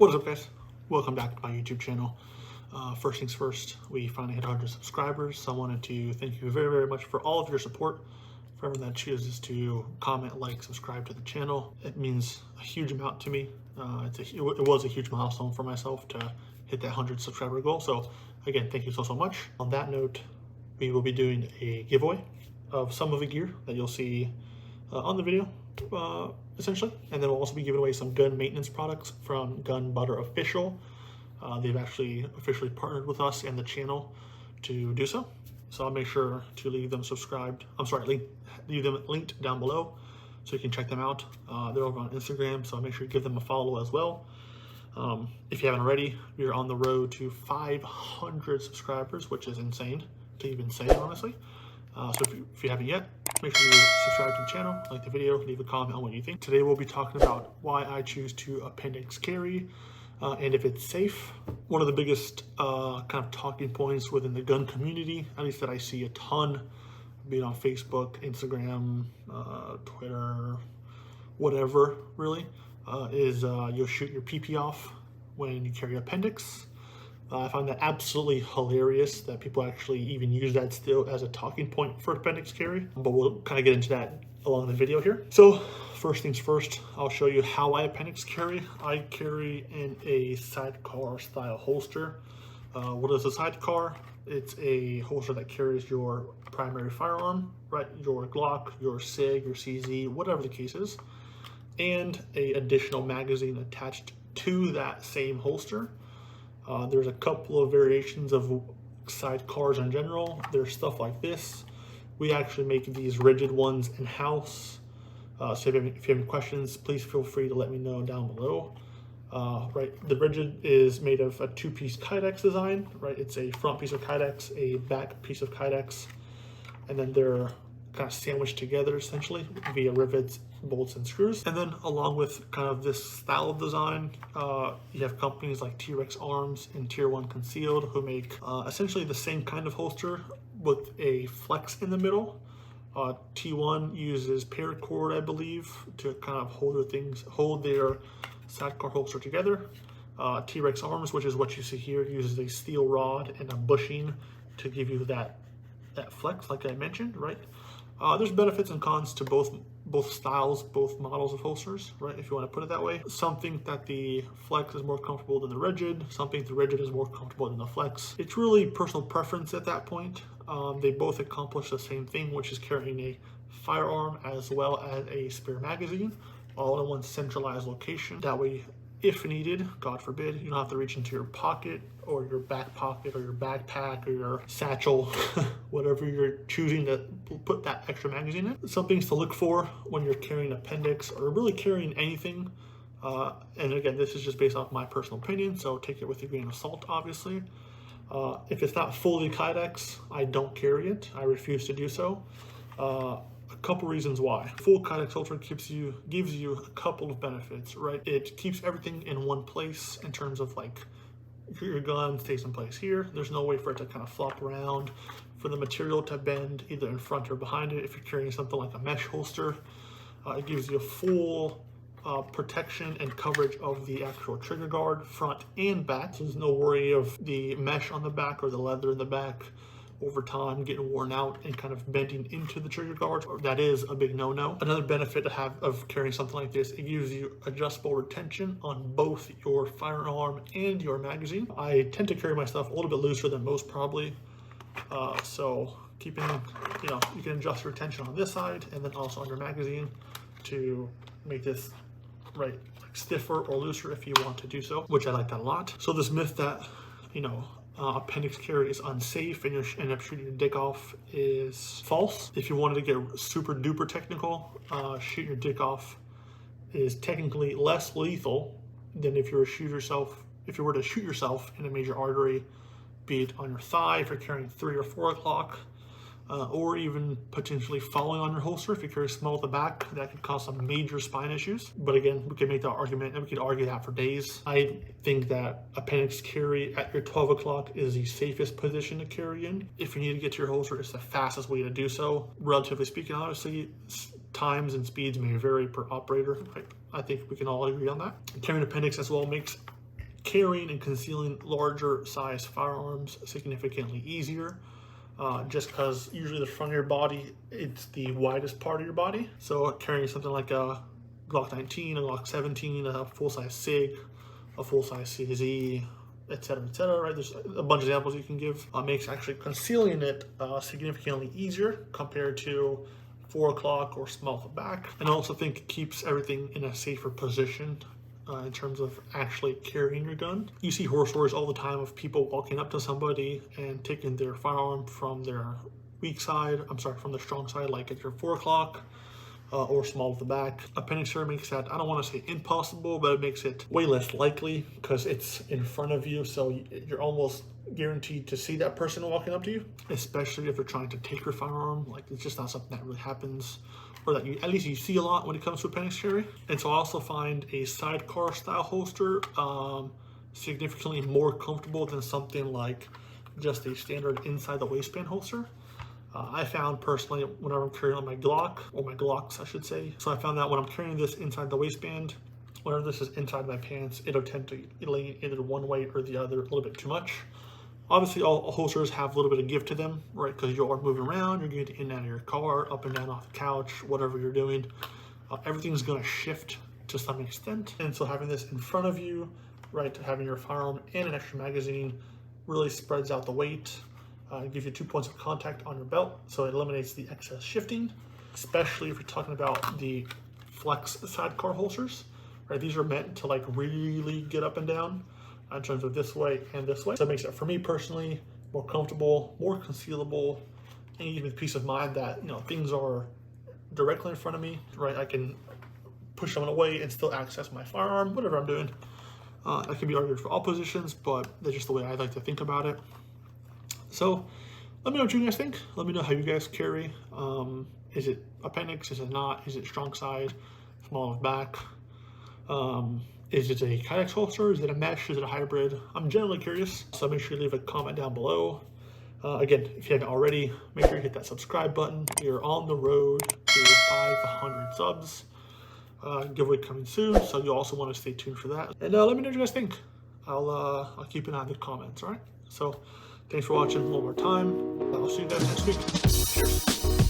What is up, guys? Welcome back to my YouTube channel. First things first, we finally hit 100 subscribers, so I wanted to thank you very, very much for all of your support. For everyone that chooses to comment, like, subscribe to the channel, it means a huge amount to me. It was a huge milestone for myself to hit that 100 subscriber goal. So again, thank you so much. On that note, we will be doing a giveaway of some of the gear that you'll see on the video, essentially, and then we'll also be giving away some gun maintenance products from Gun Butter Official. They've actually officially partnered with us and the channel to do so. So I'll make sure to leave them leave them linked down below so you can check them out. They're over on Instagram, so I'll make sure you give them a follow as well. If you haven't already, we are on the road to 500 subscribers, which is insane to even say, honestly. So if you haven't yet, make sure you subscribe to the channel, like the video, leave a comment on what you think. Today we'll be talking about why I choose to appendix carry and if it's safe. One of the biggest kind of talking points within the gun community, at least that I see a ton, be it on Facebook, Instagram, Twitter, whatever really, is you'll shoot your PP off when you carry appendix. I find that absolutely hilarious that people actually even use that still as a talking point for appendix carry, but we'll kind of get into that along the video here. So first things first, I'll show you how I appendix carry. I carry in a sidecar style holster. What is a sidecar? It's a holster that carries your primary firearm, right? Your Glock, your SIG, your CZ, whatever the case is, and a additional magazine attached to that same holster. There's a couple of variations of sidecars in general. There's stuff like this. We actually make these rigid ones in-house. So if you have any questions, please feel free to let me know down below. Right, the rigid is made of a two-piece Kydex design, right? It's a front piece of Kydex, a back piece of Kydex, and then they're kind of sandwiched together essentially via rivets, bolts, and screws. And then along with kind of this style of design, you have companies like T-Rex Arms and Tier 1 Concealed who make essentially the same kind of holster with a flex in the middle. T1 uses paracord, I believe, to kind of hold their sidecar holster together. T-Rex Arms, which is what you see here, uses a steel rod and a bushing to give you that flex, like I mentioned, right? There's benefits and cons to both styles, both models of holsters, right? If you want to put it that way. Some think that the flex is more comfortable than the rigid. Some think the rigid is more comfortable than the flex. It's really personal preference at that point. They both accomplish the same thing, which is carrying a firearm as well as a spare magazine, all in one centralized location. That way, if needed, God forbid, you don't have to reach into your pocket or your back pocket or your backpack or your satchel, whatever you're choosing to put that extra magazine in. Some things to look for when you're carrying appendix or really carrying anything. And again, this is just based off my personal opinion, so take it with a grain of salt, obviously. If it's not fully Kydex, I don't carry it. I refuse to do so. A couple reasons why. Full Kydex holster gives you a couple of benefits, right? It keeps everything in one place in terms of like your gun stays in place here. There's no way for it to kind of flop around, for the material to bend either in front or behind it. If you're carrying something like a mesh holster, it gives you a full protection and coverage of the actual trigger guard, front and back. So there's no worry of the mesh on the back or the leather in the back over time getting worn out and kind of bending into the trigger guard. That is a big no-no. Another benefit to have of carrying something like this, it gives you adjustable retention on both your firearm and your magazine. I tend to carry my stuff a little bit looser than most probably. So keeping, you can adjust retention on this side and then also on your magazine to make this like stiffer or looser if you want to do so, which I like that a lot. So this myth that, appendix carry is unsafe and you end up shooting your dick off is false. If you wanted to get super duper technical, shooting your dick off is technically less lethal than if you were to shoot yourself in a major artery, be it on your thigh if you're carrying 3 or 4 o'clock, or even potentially falling on your holster. If you carry small at the back, that could cause some major spine issues. But again, we can make that argument and we could argue that for days. I think that appendix carry at your 12 o'clock is the safest position to carry in. If you need to get to your holster, it's the fastest way to do so. Relatively speaking, obviously, times and speeds may vary per operator. I think we can all agree on that. Carrying appendix as well makes carrying and concealing larger size firearms significantly easier. Just because usually the front of your body, it's the widest part of your body. So carrying something like a Glock 19, a Glock 17, a full-size SIG, a full-size CZ, etc., right? There's a bunch of examples you can give. Makes actually concealing it significantly easier compared to 4 o'clock or small to back. And I also think it keeps everything in a safer position in terms of actually carrying your gun. You see horror stories all the time of people walking up to somebody and taking their firearm from their weak side, from the strong side, like at your 4 o'clock or small to the back. Appendix Carry makes that, I don't want to say impossible, but it makes it way less likely because it's in front of you, so you're almost guaranteed to see that person walking up to you, especially if they're trying to take your firearm. Like, it's just not something that really happens, or that you, at least you see a lot when it comes to appendix carry. And so I also find a sidecar style holster significantly more comfortable than something like just a standard inside the waistband holster. I found personally, whenever I'm carrying on my Glock, or my Glocks I should say, so I found that when I'm carrying this inside the waistband, whenever this is inside my pants, it'll tend to lean either one way or the other a little bit too much. Obviously, all holsters have a little bit of give to them, right? Because you are moving around, you're getting in and out of your car, up and down off the couch, whatever you're doing. Everything's going to shift to some extent. And so having this in front of you, right, having your firearm and an extra magazine really spreads out the weight. Gives you 2 points of contact on your belt, so it eliminates the excess shifting, especially if you're talking about the flex sidecar holsters, right? These are meant to like really get up and down in terms of this way and this way. So it makes it, for me personally, more comfortable, more concealable, and gives me the peace of mind that, you know, things are directly in front of me, right? I can push them away and still access my firearm, whatever I'm doing. That can be argued for all positions, but that's just the way I like to think about it. So let me know what you guys think. Let me know how you guys carry. Is it appendix? Is it not? Is it strong side, small back? Is it a Kydex holster? Is it a mesh? Is it a hybrid? I'm generally curious, so make sure you leave a comment down below. Again, if you haven't already, make sure you hit that subscribe button. We are on the road to 500 subs. Giveaway coming soon, so you also want to stay tuned for that. And let me know what you guys think. I'll keep an eye on the comments, all right? So thanks for watching one more time. I'll see you guys next week. Cheers.